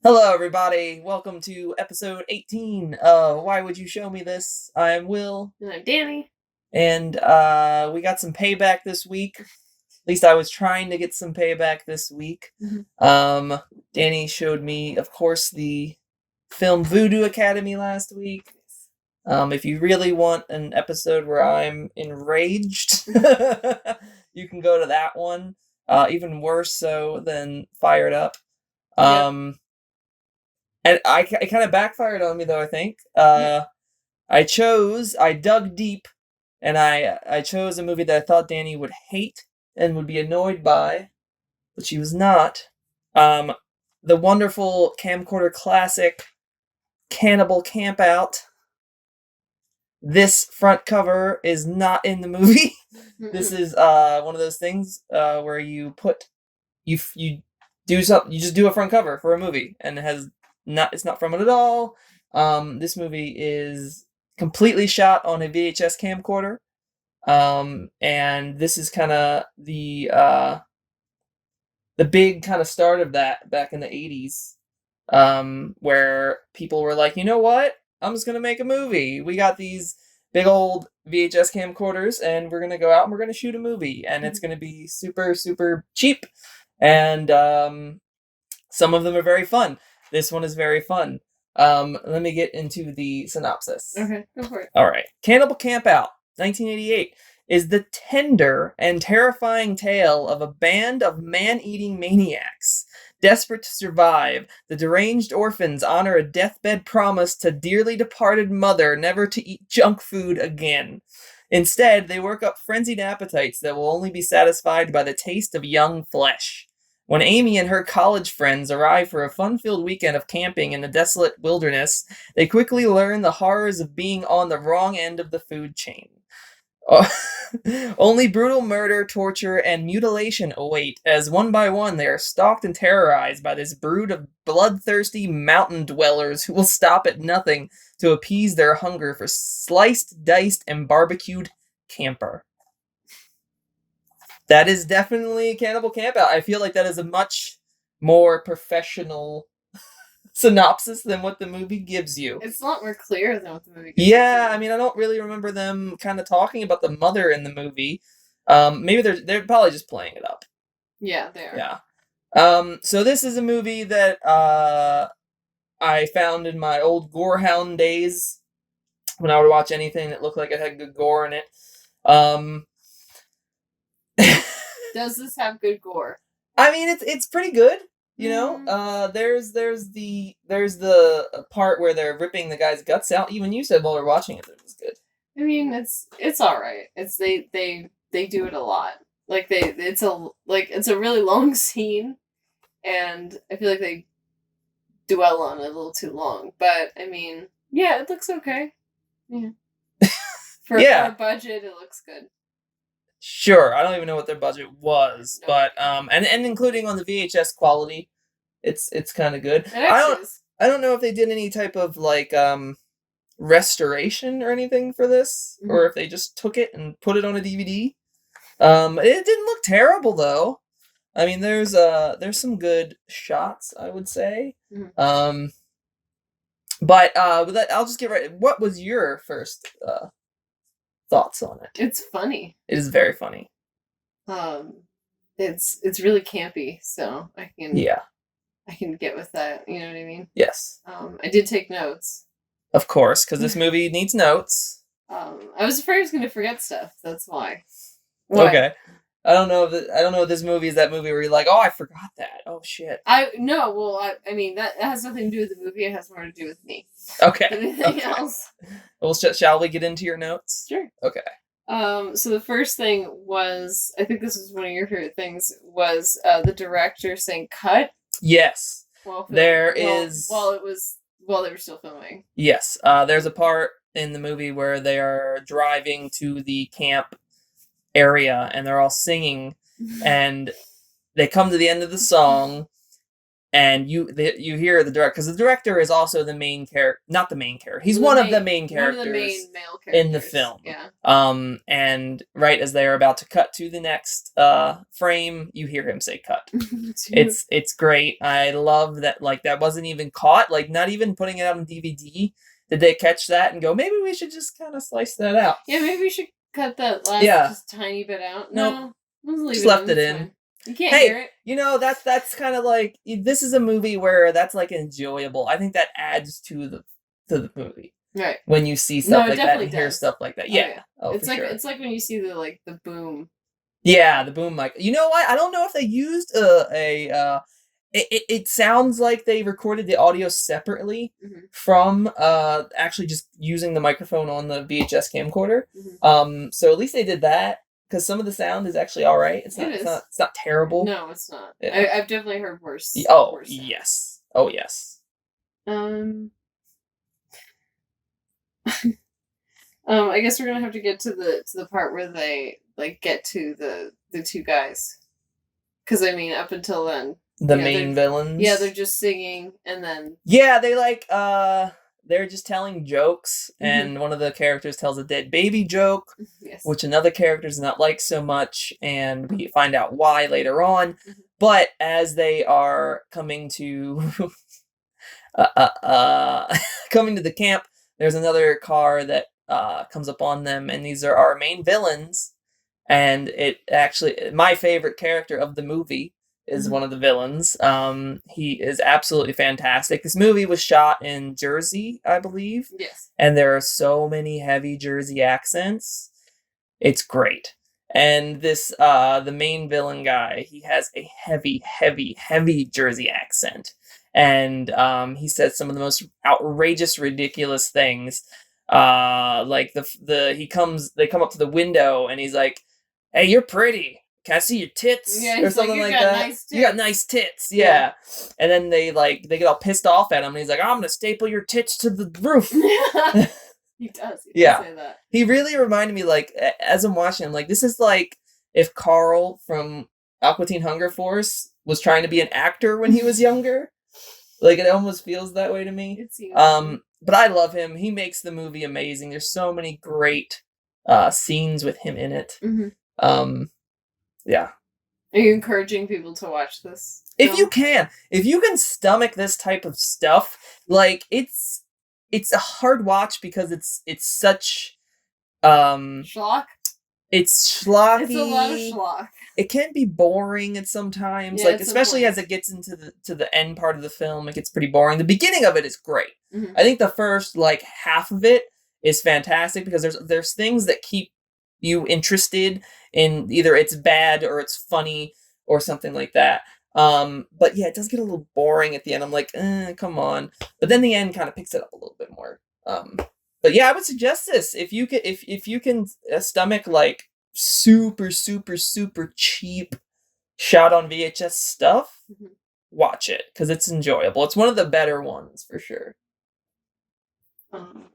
Hello, everybody. Welcome to episode 18 of Why Would You Show Me This? I'm Will. And I'm Dani. And we got some payback this week. At least I was trying to get some payback this week. Mm-hmm. Dani showed me, of course, the film Voodoo Academy last week. If you really want an episode where I'm enraged, you can go to that one. Even worse so than Fired Up. And it kind of backfired on me, though, I think. I dug deep, and I chose a movie that I thought Dani would hate and would be annoyed by, but she was not. The wonderful camcorder classic, Cannibal Campout. This front cover is not in the movie. This is one of those things where you do something, you just do a front cover for a movie, and it's not from it at all. This movie is completely shot on a VHS camcorder. And this is kind of the big kind of start of that back in the 80s, where people were like, you know what? I'm just going to make a movie. We got these big old VHS camcorders, and we're going to go out and we're going to shoot a movie, and it's going to be super, super cheap. And some of them are very fun. This one is very fun. Let me get into the synopsis. Okay, go for it. All right. Cannibal Campout, 1988, is the tender and terrifying tale of a band of man-eating maniacs. Desperate to survive, the deranged orphans honor a deathbed promise to dearly departed mother never to eat junk food again. Instead, they work up frenzied appetites that will only be satisfied by the taste of young flesh. When Amy and her college friends arrive for a fun-filled weekend of camping in the desolate wilderness, they quickly learn the horrors of being on the wrong end of the food chain. Only brutal murder, torture, and mutilation await, as one by one they are stalked and terrorized by this brood of bloodthirsty mountain dwellers who will stop at nothing to appease their hunger for sliced, diced, and barbecued camper. That is definitely Cannibal Campout. I feel like that is a much more professional synopsis than what the movie gives you. It's a lot more clear than what the movie gives Yeah, you. I mean, I don't really remember them kind of talking about the mother in the movie. Maybe they're probably just playing it up. Yeah, they are. Yeah. So this is a movie that I found in my old Gorehound days when I would watch anything that looked like it had good gore in it. Does this have good gore? I mean, it's pretty good. You know, there's the part where they're ripping the guy's guts out. Even you said while we were watching it that it was good. I mean, it's all right. It's they do it a lot. Like it's a really long scene, and I feel like they dwell on it a little too long. But I mean, yeah, it looks okay. Yeah. For a budget, it looks good. Sure, I don't even know what their budget was, but and including on the VHS quality, it's kind of good. I don't know if they did any type of like restoration or anything for this, or if they just took it and put it on a DVD. It didn't look terrible though. I mean, there's some good shots, I would say. But with that, I'll just get right. What was your first thoughts on it? It's funny. It is very funny. It's really campy, so I can get with that. You know what I mean? Yes. I did take notes. Of course, because this movie needs notes. I was afraid I was going to forget stuff. That's why. What? Okay. I don't know if this movie is that movie where you're like, oh, I forgot that. Oh shit. I mean that has nothing to do with the movie. It has more to do with me. Okay. Anything else? Well, shall we get into your notes? Sure. Okay. So the first thing was, I think this was one of your favorite things, was the director saying "cut." Yes. While they were still filming. Yes. There's a part in the movie where they are driving to the camp area and they're all singing, and they come to the end of the song, and you hear the director, because the director is also the main character, not the main character. He's one of the main characters, one of the main male characters in the film. Yeah. And right as they are about to cut to the next frame, you hear him say "cut." It's great. I love that. Like, that wasn't even caught. Like, not even putting it out on DVD. Did they catch that and go, maybe we should just kind of slice that out? Yeah, maybe we should cut that last just tiny bit out. No, just left it in. You can't hear it. You know, that's kind of like, this is a movie where that's like enjoyable. I think that adds to the movie. Right. When you see stuff like that and hear stuff like that. Yeah. It's like it's like when you see the boom. Yeah, the boom mic. You know what? I don't know if they used it sounds like they recorded the audio separately from actually just using the microphone on the VHS camcorder. So at least they did that, because some of the sound is actually all right. It's not terrible. No, it's not. Yeah. I've definitely heard worse. Worse yes. Oh yes. I guess we're gonna have to get to the part where they like get to the two guys, because I mean, up until then, the main villains. Yeah, they're just singing, and then they like they're just telling jokes, and one of the characters tells a dead baby joke, which another character does not like so much, and we find out why later on. But as they are coming to coming to the camp, there's another car that comes upon them, and these are our main villains. And it actually, my favorite character of the movie is one of the villains. He is absolutely fantastic. This movie was shot in Jersey, I believe. Yes. And there are so many heavy Jersey accents. It's great. And this, the main villain guy, he has a heavy, heavy, heavy Jersey accent. And he says some of the most outrageous, ridiculous things. Like they come up to the window, and he's like, "Hey, you're pretty. Can I see your tits?" Or something like that. Nice, you got nice tits. Yeah. And then they get all pissed off at him, and he's like, "I'm gonna staple your tits to the roof." He does. He does say that. He really reminded me, like, as I'm watching him, like, this is like if Carl from Aqua Teen Hunger Force was trying to be an actor when he was younger. Like, it almost feels that way to me. But I love him. He makes the movie amazing. There's so many great scenes with him in it. Yeah. Are you encouraging people to watch this? If you can stomach this type of stuff, like, it's a hard watch because it's such schlock. It's schlocky. It's a lot of schlock. It can be boring at sometimes, like, especially as it gets into the end part of the film. It gets pretty boring. The beginning of it is great. I think the first like half of it is fantastic, because there's things that keep you interested in either it's bad or it's funny or something like that. But yeah, it does get a little boring at the end. I'm like, come on. But then the end kind of picks it up a little bit more. But yeah, I would suggest this if you can stomach like super, super, super cheap shot on VHS stuff. Watch it, because it's enjoyable. It's one of the better ones for sure.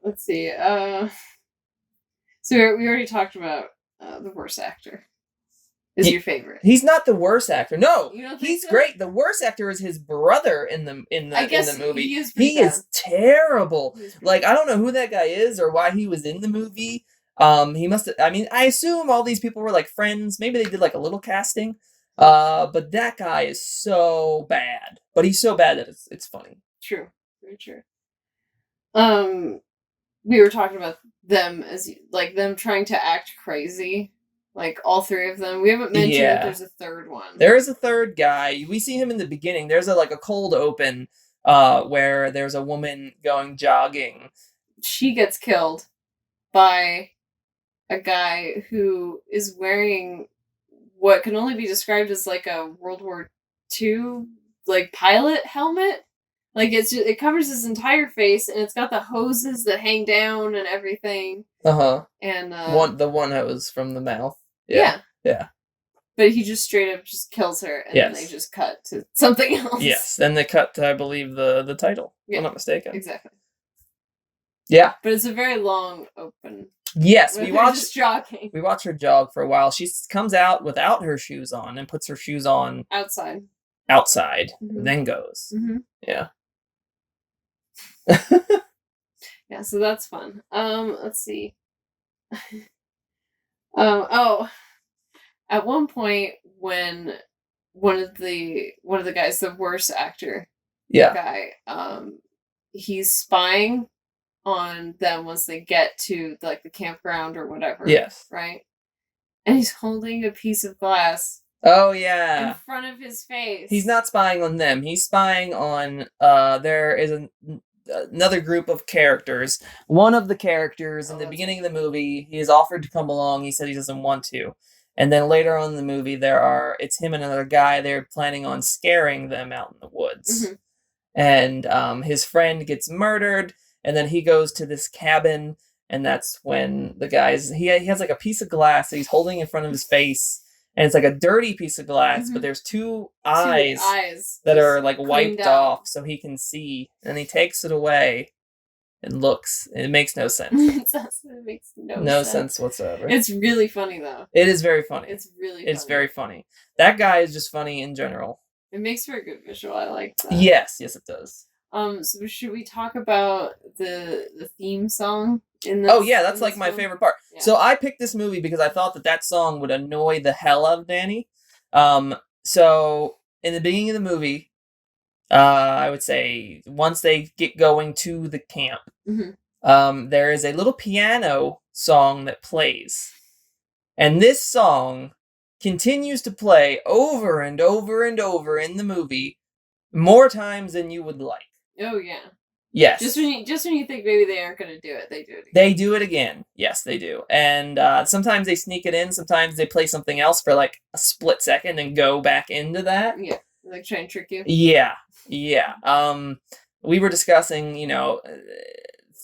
Let's see. So we already talked about the worst actor. Is your favorite? He's not the worst actor. No, you don't think he's so? Great. The worst actor is his brother in the movie. He is terrible. Like, I don't know who that guy is or why he was in the movie. He must have, I mean, I assume all these people were like friends. Maybe they did like a little casting. But that guy is so bad. But he's so bad that it's funny. True. Very true. We were talking about them as like them trying to act crazy. Like all three of them. We haven't mentioned that there's a third one. There is a third guy. We see him in the beginning. There's a cold open where there's a woman going jogging. She gets killed by a guy who is wearing what can only be described as like a World War II like pilot helmet. Like it covers his entire face, and it's got the hoses that hang down and everything. And the one that was from the mouth. Yeah. Yeah. But he just straight up just kills her, and then they just cut to something else. Yes, then they cut to, I believe, the title. If I'm not mistaken. Exactly. Yeah. But it's a very long open. Yes, we watch her jog for a while. She comes out without her shoes on and puts her shoes on outside. outside, Mhm. then goes. Mm-hmm. Yeah. Yeah, so that's fun. Let's see. Oh, at one point when one of the guys, the worst actor Yeah. guy, he's spying on them once they get to like the campground or whatever. Yes. Right? And he's holding a piece of glass Oh in yeah. front of his face. He's not spying on them. He's spying on there is another group of characters. One of the characters in the beginning of the movie, he is offered to come along. He said he doesn't want to. And then later on in the movie, it's him and another guy. They're planning on scaring them out in the woods. Mhm. And his friend gets murdered, and then he goes to this cabin, and that's when the guy's he has like a piece of glass that he's holding in front of his face, and it's like a dirty piece of glass, but there's two eyes that are like wiped off so he can see, and he takes it away and looks, and it makes no sense. It makes no sense whatsoever. It's really funny though. It is very funny. It's really funny. It's very funny. That guy is just funny in general. It makes for a good visual. I like that. Yes, it does. So should we talk about the theme song in this? Oh yeah, that's like my film? favorite part. Yeah. So I picked this movie because I thought that song would annoy the hell out of Dani. So in the beginning of the movie, I would say once they get going to the camp, there is a little piano song that plays, and this song continues to play over and over and over in the movie more times than you would like. Oh yeah. Yes. Just when you think maybe they aren't going to do it, they do it again. They do it again. Yes, they do. And sometimes they sneak it in. Sometimes they play something else for like a split second and go back into that. Yeah, like try and trick you. Yeah. We were discussing,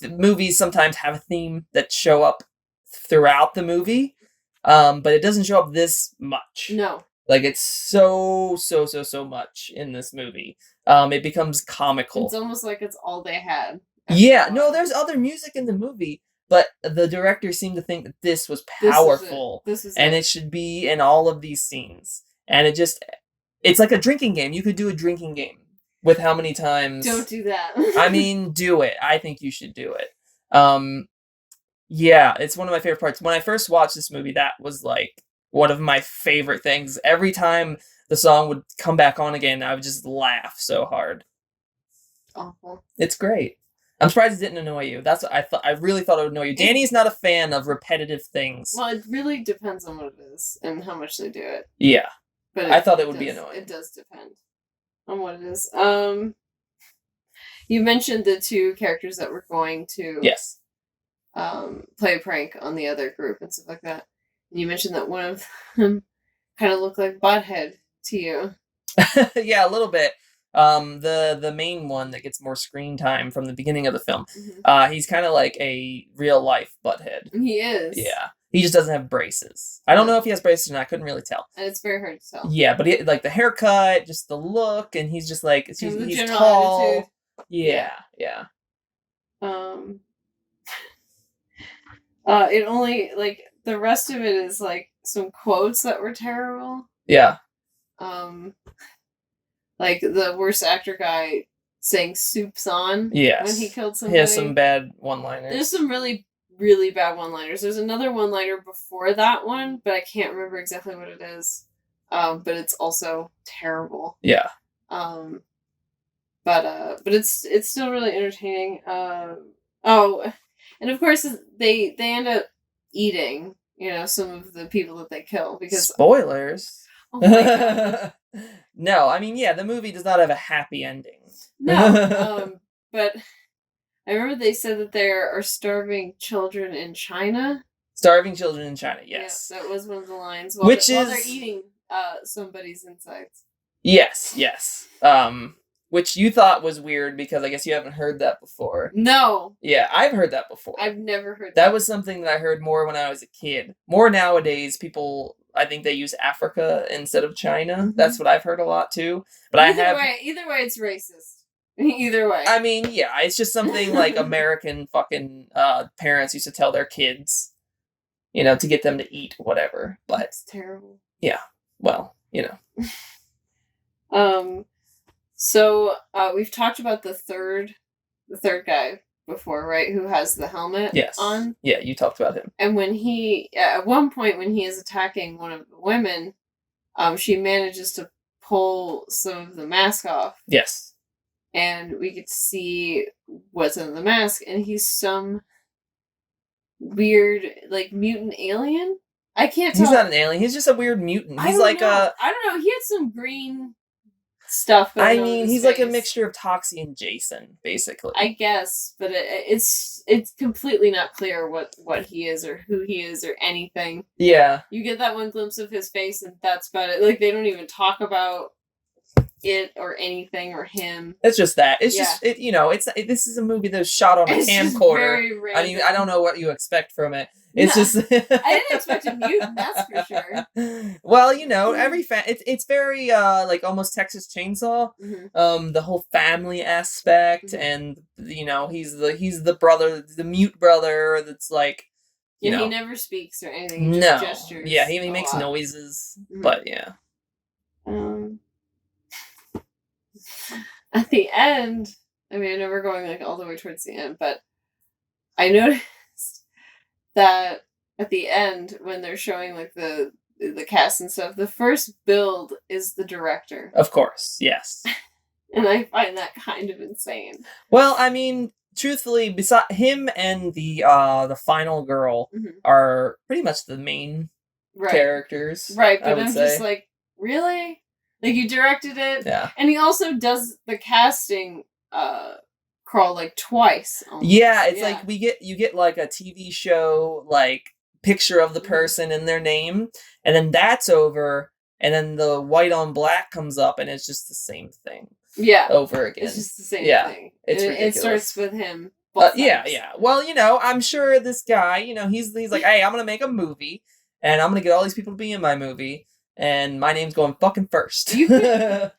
movies sometimes have a theme that show up throughout the movie. But it doesn't show up this much. No. Like, it's so much in this movie. It becomes comical. It's almost like it's all they had. Yeah, no, there's other music in the movie, but the director seemed to think that this was powerful. And it should be in all of these scenes. And it's like a drinking game. You could do a drinking game with how many times... Don't do that. I mean, do it. I think you should do it. Yeah, it's one of my favorite parts. When I first watched this movie, that was like one of my favorite things. Every time the song would come back on again, I would just laugh so hard. Awful. It's great. I'm surprised it didn't annoy you. That's what I thought. I really thought it would annoy you. Dani's not a fan of repetitive things. Well, it really depends on what it is and how much they do it. Yeah. But I thought it would be annoying. It does depend on what it is. You mentioned the two characters that were going to... Yes. Play a prank on the other group and stuff like that. And you mentioned that one of them kind of looked like Butthead to you. Yeah, a little bit. The main one that gets more screen time from the beginning of the film, he's kind of like a real life Butthead. He is. Yeah. He just doesn't have braces. I don't know if he has braces or not. I couldn't really tell. And it's very hard to tell. Yeah, but he, like the haircut, just the look, and he's just like he's tall. Attitude. Yeah. It only like the rest of it is like some quotes that were terrible. Yeah. Like the worst actor guy saying "soup's on." Yes. When he killed somebody. He has some bad one-liners. There's some really, really bad one-liners. There's another one-liner before that one, but I can't remember exactly what it is. But it's also terrible. Yeah. But it's still really entertaining. And of course they end up eating, some of the people that they kill because spoilers. Oh my God. No, I mean, yeah, the movie does not have a happy ending. No, but I remember they said that there are starving children in China. Starving children in China, yes. Yeah, that was one of the lines. While they're eating somebody's insides. Yes. Which you thought was weird because I guess you haven't heard that before. No. Yeah, I've heard that before. I've never heard that. That was something that I heard more when I was a kid. More nowadays, people, I think they use Africa instead of China. Mm-hmm. That's what I've heard a lot too. But either way, it's racist. Either way. I mean, yeah, it's just something like American fucking parents used to tell their kids, to get them to eat whatever. But it's terrible. Yeah. Well, So we've talked about the third guy before, right? Who has the helmet Yes. on. Yeah, you talked about him. And when he, at one point, when he is attacking one of the women, she manages to pull some of the mask off. Yes. And we get to see what's in the mask, and he's some weird, like, mutant alien. I can't tell. He's not an alien. He's just a weird mutant. He's like I don't know. He had some green stuff going on in his he's face. like a mixture of Toxie and Jason, basically. I guess, but it's completely not clear what he is or who he is or anything. Yeah. You get that one glimpse of his face, and that's about it. Like, they don't even talk about it or anything or him. It's just that. It's just it. You know, this is a movie that was shot on a camcorder. I mean, I don't know what you expect from it. It's just. I didn't expect a mutant. That's for sure. Well, you know, it's very like almost Texas Chainsaw. Mm-hmm. The whole family aspect, and you know, he's the brother, the mute brother. That's like. You know, he never speaks or anything. He just gestures. Yeah, he makes noises, but yeah. At the end, I mean, I know we're going like all the way towards the end, but I noticed that at the end when they're showing like the cast and stuff, the first build is the director. Of course, yes. And I find that kind of insane. Well, I mean, truthfully, beside him and the final girl are pretty much the main characters. Right, but I'm just like, really? Like, you directed it? Yeah. And he also does the casting crawl like twice. Almost. Yeah, it's like you get like a TV show like picture of the person and their name, and then that's over, and then the white on black comes up, and it's just the same thing. Yeah. Over again. It's just the same thing. It's ridiculous. It starts with him. Yeah. Well, you know, I'm sure this guy, you know, he's like, hey, I'm gonna make a movie, and I'm gonna get all these people to be in my movie. And my name's going fucking first. You couldn't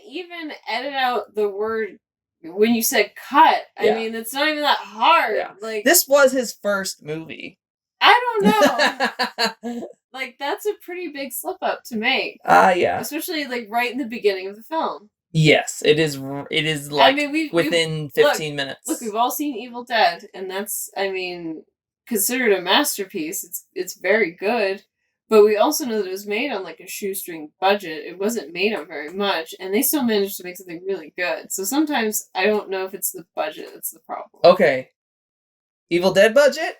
even edit out the word when you said cut. I mean, it's not even that hard. Yeah. Like, this was his first movie. I don't know. Like, that's a pretty big slip up to make. Yeah. Especially like right in the beginning of the film. Yes, it is. It is like within 15 minutes. Look, we've all seen Evil Dead, and that's, I mean, considered a masterpiece. It's very good. But we also know that it was made on like a shoestring budget. It wasn't made on very much, and they still managed to make something really good. So sometimes I don't know if it's the budget that's the problem. Okay. Evil Dead budget?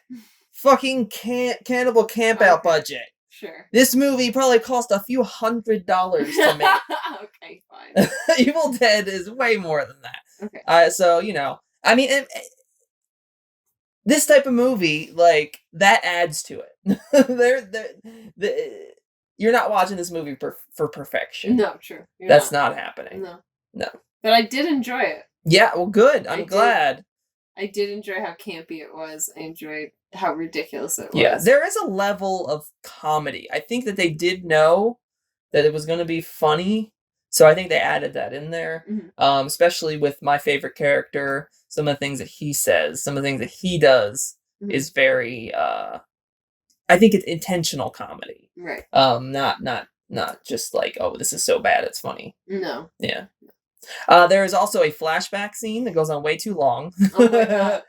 Fucking Cannibal Campout budget. Sure. This movie probably cost a few $100s to make. Okay, fine. Evil Dead is way more than that. Okay. So, you know, I mean, this type of movie, like, that adds to it. You're not watching this movie for perfection. No, true. That's not happening. No. But I did enjoy it. Yeah, well, good. I'm glad. I did enjoy how campy it was. I enjoyed how ridiculous it was. Yeah, there is a level of comedy. I think that they did know that it was going to be funny, so I think they added that in there. Especially with my favorite character. Some of the things that he says, some of the things that he does is very, I think it's intentional comedy. Right. Not just like, oh, this is so bad, it's funny. No. Yeah. There is also a flashback scene that goes on way too long. Oh my God.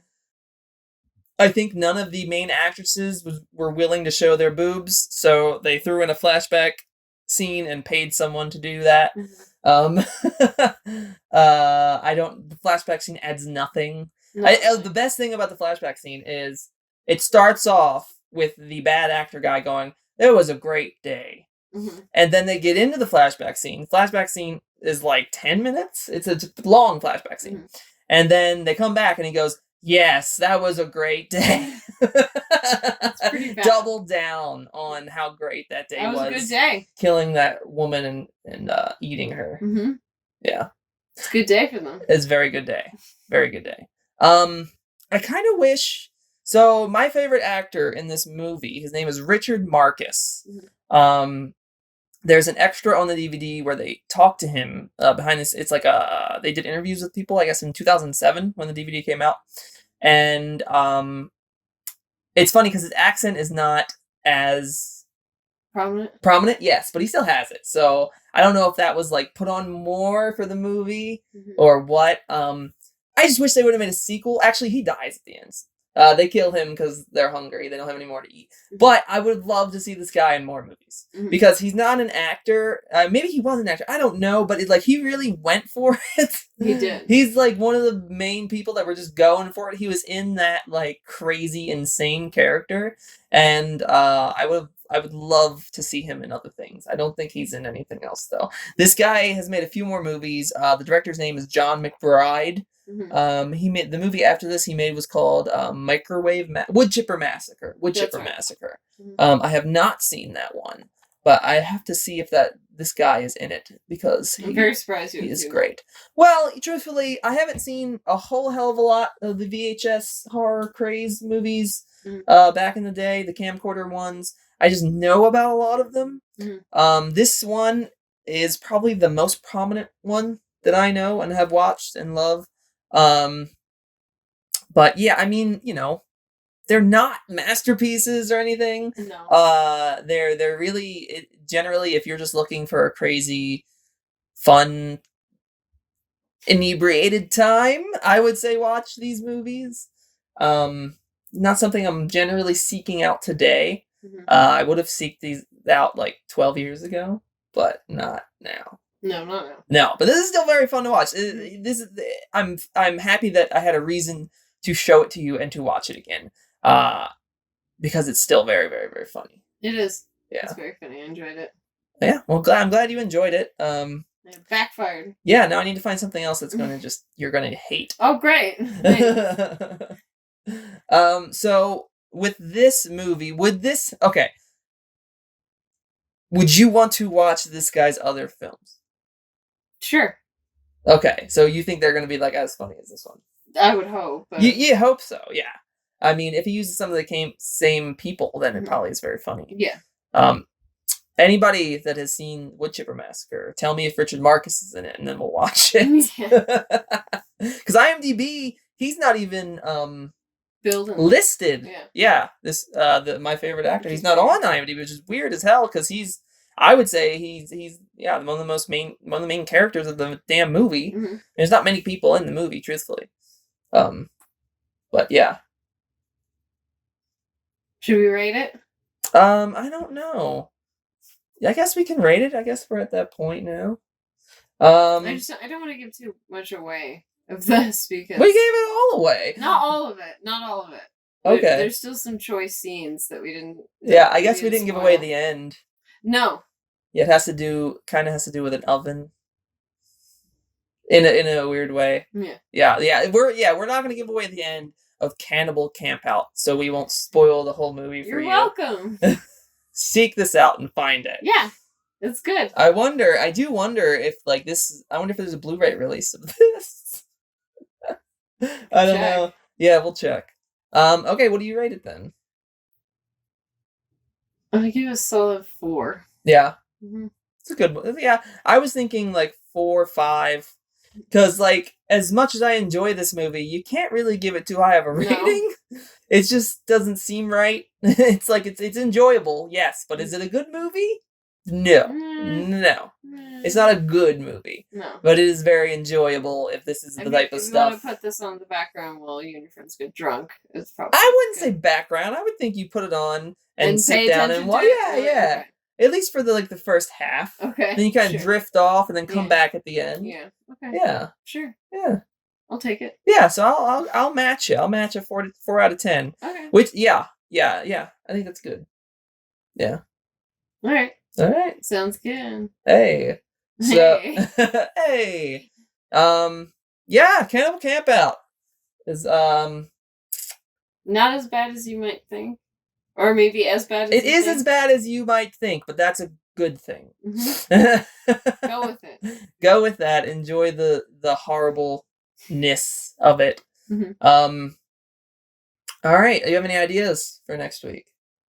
I think none of the main actresses were willing to show their boobs, so they threw in a flashback scene and paid someone to do that. The flashback scene adds nothing. The best thing about the flashback scene is it starts off with the bad actor guy going, "It was a great day." And then they get into the flashback scene. Flashback scene is like 10 minutes. It's a long flashback scene. And then they come back and he goes, "Yes, that was a great day." That's pretty bad. Double down on how great that day was. That was a good day. Killing that woman and eating her. Yeah. It's a good day for them. It's a very good day. Very good day. I kind of wish... So, my favorite actor in this movie, his name is Richard Marcus. There's an extra on the DVD where they talk to him behind this. It's like they did interviews with people, I guess, in 2007 when the DVD came out. And it's funny because his accent is not as Prominent? Yes, but he still has it. So I don't know if that was like put on more for the movie Mhm. or what. I just wish they would have made a sequel. Actually, he dies at the end. They kill him because they're hungry. They don't have any more to eat. Mhm. But I would love to see this guy in more movies Mhm. because he's not an actor. Maybe he was an actor. I don't know. But like he really went for it. He did. He's like one of the main people that were just going for it. He was in that like crazy, insane character, and I would love to see him in other things. I don't think he's in anything else though. This guy has made a few more movies. The director's name is John McBride. Mhm. He made the movie after this. He made was called Wood Chipper Massacre. That's right. Massacre. Mhm. I have not seen that one, but I have to see if this guy is in it because I'm very surprised he is great. Well, truthfully, I haven't seen a whole hell of a lot of the VHS horror craze movies back in the day, the camcorder ones. I just know about a lot of them. Mhm. This one is probably the most prominent one that I know and have watched and love. But yeah, I mean, they're not masterpieces or anything. No. They're really generally, if you're just looking for a crazy, fun, inebriated time, I would say watch these movies. Not something I'm generally seeking out today. Mhm. I would have seeked these out like 12 years ago, but not now. No, not now. No, but this is still very fun to watch. This is I'm happy that I had a reason to show it to you and to watch it again. Because it's still very, very, very funny. It is. Yeah. It's very funny. I enjoyed it. Yeah, well, I'm glad you enjoyed it. It backfired. Yeah, now I need to find something else that's you're gonna hate. Oh, great. So with this movie, would you want to watch this guy's other films? Sure. Okay, so you think they're gonna be like as funny as this one? I would hope. But... You hope so, yeah. I mean, if he uses some of the same people, then it probably is very funny. Yeah. Anybody that has seen Wood Chipper Massacre, tell me if Richard Marcus is in it, and then we'll watch it. Because IMDb, he's not even listed. Yeah. This my favorite actor. He's not on IMDb, which is weird as hell. Because I would say he's one of the main characters of the damn movie. Mm-hmm. There's not many people in the movie, truthfully. But yeah. Should we rate it? I don't know. I guess we can rate it. I guess we're at that point now. I don't want to give too much away of this because we gave it all away. Not all of it. Okay. There's still some choice scenes that we didn't. Yeah, I guess we didn't give away the end. No. Yeah, it has to do with an oven. In a weird way. Yeah. Yeah. We're not gonna give away the end of Cannibal Campout, so we won't spoil the whole movie for you. You're welcome. Seek this out and find it. Yeah, it's good. I do wonder if like this. I wonder if there's a Blu-ray release of this. I don't know. Yeah, we'll check. Okay, what do you rate it then? I'm gonna give it a solid 4. Yeah. Mm-hmm. It's a good one. Yeah, I was thinking like 4 or 5. Because, like, as much as I enjoy this movie, you can't really give it too high of a rating. No. It just doesn't seem right. It's like, it's enjoyable, yes. But is it a good movie? No. No. It's not a good movie. No. But it is very enjoyable if this is the type of stuff. If you want to put this on the background while you and your friends get drunk, it's probably I wouldn't say background. I would think you put it on and sit down and watch. Yeah. Okay. At least for the first half. Okay. Then you kind of drift off and then come back at the end. Yeah. Okay. Yeah. Sure. Yeah. I'll take it. Yeah. So I'll match it. I'll match a 4 out of 10. Okay. Which yeah. I think that's good. Yeah. All right. Sounds good. Hey. So hey. Yeah. Cannibal Campout is not as bad as you might think. Or maybe as bad as it is as bad as you might think, but that's a good thing. Mm-hmm. Go with it. Go with that. Enjoy the horribleness of it. Mm-hmm. All right. Do you have any ideas for next week?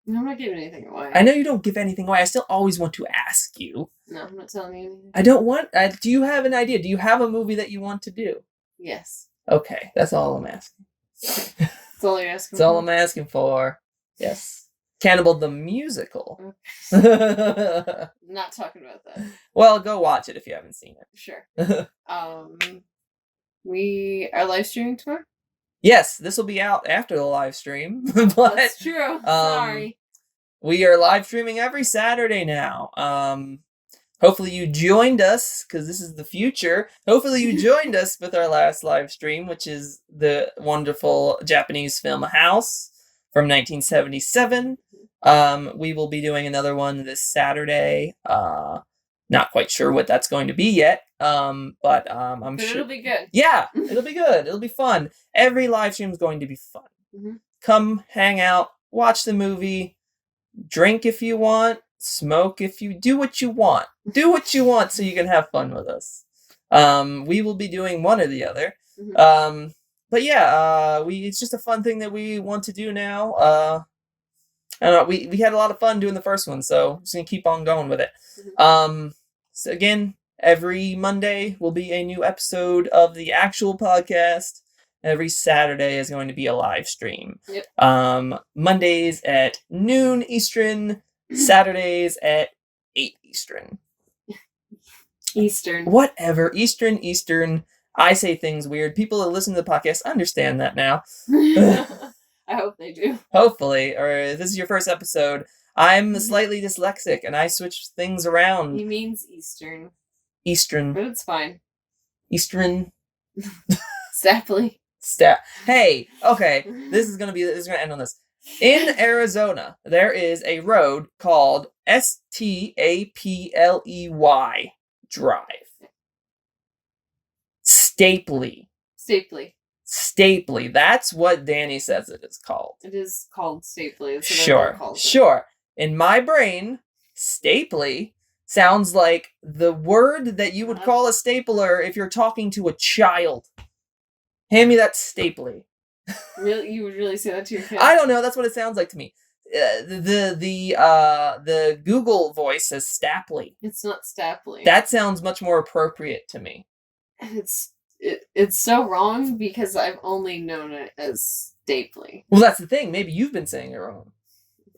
I'm not giving anything away. I know you don't give anything away. I still always want to ask you. No, I'm not telling you anything. I don't want. Do you have an idea? Do you have a movie that you want to do? Yes. Okay, that's all I'm asking. That's all you're asking. That's all I'm asking for. Yes. Mm. the Musical. Not talking about that. Well, go watch it if you haven't seen it. Sure. We are live streaming tomorrow? Yes, this will be out after the live stream. But That's true. Sorry. we are live streaming every Saturday now. Hopefully you joined us, because this is the future. Hopefully you joined us with our last live stream, which is the wonderful Japanese film House from 1977. We will be doing another one this Saturday. Not quite sure what that's going to be yet. But I'm But sure it'll be good. Yeah, it'll be good. It'll be fun. Every live stream is going to be fun. Mm-hmm. Come hang out, watch the movie, drink if you want, smoke if you do what you want. Do what you want so you can have fun with us. We will be doing one or the other. Mm-hmm. But yeah, it's just a fun thing that we want to do now. I don't know, we had a lot of fun doing the first one, so I'm just gonna keep on going with it. Mm-hmm. So again, every Monday will be a new episode of the actual podcast. Every Saturday is going to be a live stream. Yep. Mondays at noon Eastern, Saturdays at 8 Eastern. Eastern. Whatever. Eastern. I say things weird. People that listen to the podcast understand that now. I hope they do. Hopefully. Or if this is your first episode, I'm slightly dyslexic and I switch things around. He means Eastern. Eastern. But it's fine. Eastern. Stapley. Hey, okay. This is gonna end on this. In Arizona, there is a road called Stapley Drive. Stapley. That's what Dani says it is called. It is called Stapley. Sure. In my brain, Stapley sounds like the word that you would call a stapler if you're talking to a child. Hand me that Stapley. Really, you would really say that to your kid? I don't know. That's what it sounds like to me. The Google voice says Stapley. It's not Stapley. That sounds much more appropriate to me. It's so wrong because I've only known it as Stapley. Well, that's the thing. Maybe you've been saying it wrong.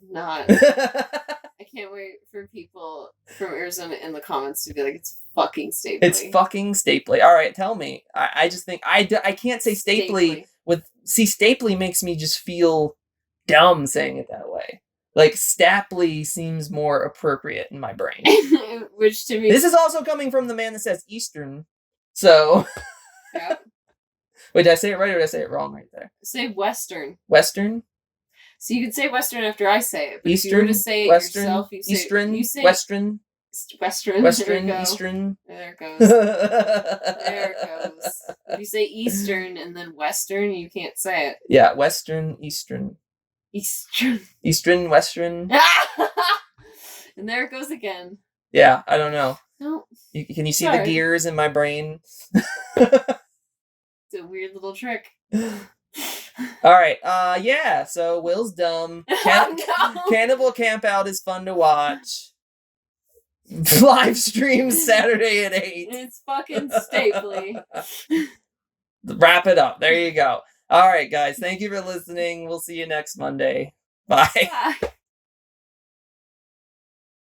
Not. I can't wait for people from Arizona in the comments to be like, it's fucking Stapley. It's fucking Stapley. All right, tell me. I just think I can't say Stapley. Stapley makes me just feel dumb saying it that way. Like, Stapley seems more appropriate in my brain. Which to me... This is also coming from the man that says Eastern. So... Yeah. Wait, did I say it right or did I say it wrong right there? Say Western. Western? So you can say Western after I say it. But Eastern, if you were to say it Western, yourself, you say... Eastern, you say Western. Western. Western, There Eastern. There it goes. There it goes. If you say Eastern and then Western, you can't say it. Yeah, Western, Eastern. Eastern, Western. And there it goes again. Yeah, I don't know. No. Can you see the gears in my brain? It's a weird little trick. Alright, yeah, so Will's dumb. Cannibal Campout is fun to watch. Live stream Saturday at 8. It's fucking Stapley. Wrap it up. There you go. Alright, guys, thank you for listening. We'll see you next Monday. Bye. Bye.